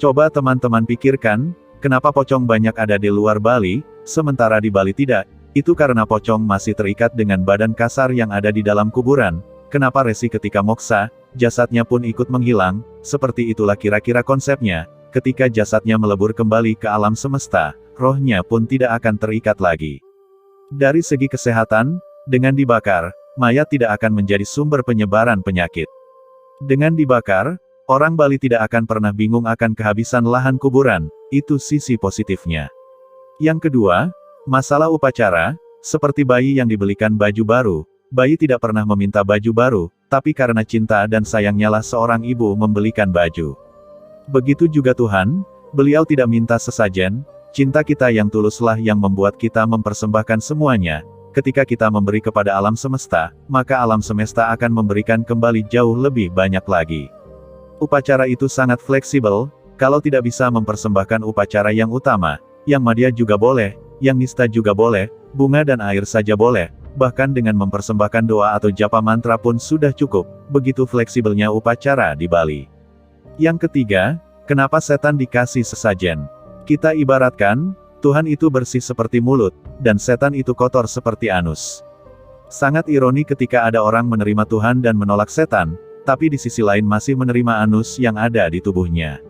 Coba teman-teman pikirkan, kenapa pocong banyak ada di luar Bali, sementara di Bali tidak? Itu karena pocong masih terikat dengan badan kasar yang ada di dalam kuburan. Kenapa resi ketika moksa, jasadnya pun ikut menghilang, seperti itulah kira-kira konsepnya. Ketika jasadnya melebur kembali ke alam semesta, rohnya pun tidak akan terikat lagi. Dari segi kesehatan, dengan dibakar, mayat tidak akan menjadi sumber penyebaran penyakit. Dengan dibakar, orang Bali tidak akan pernah bingung akan kehabisan lahan kuburan, itu sisi positifnya. Yang kedua, masalah upacara, seperti bayi yang dibelikan baju baru. Bayi tidak pernah meminta baju baru, tapi karena cinta dan sayangnya lah seorang ibu membelikan baju. Begitu juga Tuhan, beliau tidak minta sesajen, cinta kita yang tuluslah yang membuat kita mempersembahkan semuanya. Ketika kita memberi kepada alam semesta, maka alam semesta akan memberikan kembali jauh lebih banyak lagi. Upacara itu sangat fleksibel, kalau tidak bisa mempersembahkan upacara yang utama, yang madya juga boleh, yang nista juga boleh, bunga dan air saja boleh. Bahkan dengan mempersembahkan doa atau japa mantra pun sudah cukup, begitu fleksibelnya upacara di Bali. Yang ketiga, kenapa setan dikasih sesajen? Kita ibaratkan, Tuhan itu bersih seperti mulut, dan setan itu kotor seperti anus. Sangat ironi ketika ada orang menerima Tuhan dan menolak setan, tapi di sisi lain masih menerima anus yang ada di tubuhnya.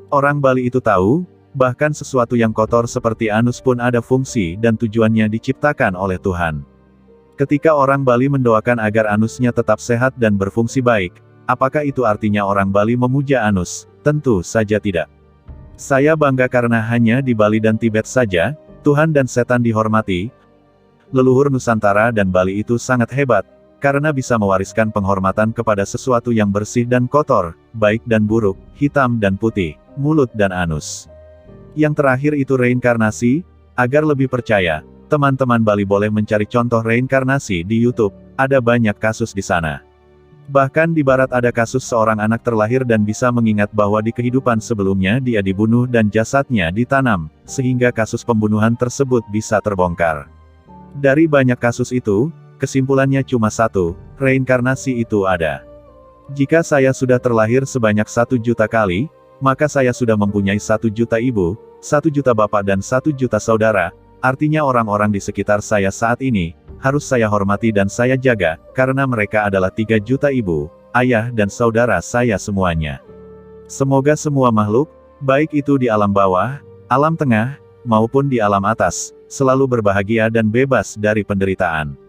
Orang Bali itu tahu, bahkan sesuatu yang kotor seperti anus pun ada fungsi dan tujuannya diciptakan oleh Tuhan. Ketika orang Bali mendoakan agar anusnya tetap sehat dan berfungsi baik, apakah itu artinya orang Bali memuja anus? Tentu saja tidak. Saya bangga karena hanya di Bali dan Tibet saja, Tuhan dan setan dihormati. Leluhur Nusantara dan Bali itu sangat hebat, karena bisa mewariskan penghormatan kepada sesuatu yang bersih dan kotor, baik dan buruk, hitam dan putih, mulut dan anus. Yang terakhir itu reinkarnasi, agar lebih percaya. Teman-teman Bali boleh mencari contoh reinkarnasi di YouTube, ada banyak kasus di sana. Bahkan di barat ada kasus seorang anak terlahir dan bisa mengingat bahwa di kehidupan sebelumnya dia dibunuh dan jasadnya ditanam, sehingga kasus pembunuhan tersebut bisa terbongkar. Dari banyak kasus itu, kesimpulannya cuma satu, reinkarnasi itu ada. Jika saya sudah terlahir sebanyak 1 juta kali, maka saya sudah mempunyai 1 juta ibu, 1 juta bapak dan 1 juta saudara. Artinya orang-orang di sekitar saya saat ini, harus saya hormati dan saya jaga, karena mereka adalah 3 juta ibu, ayah dan saudara saya semuanya. Semoga semua makhluk, baik itu di alam bawah, alam tengah, maupun di alam atas, selalu berbahagia dan bebas dari penderitaan.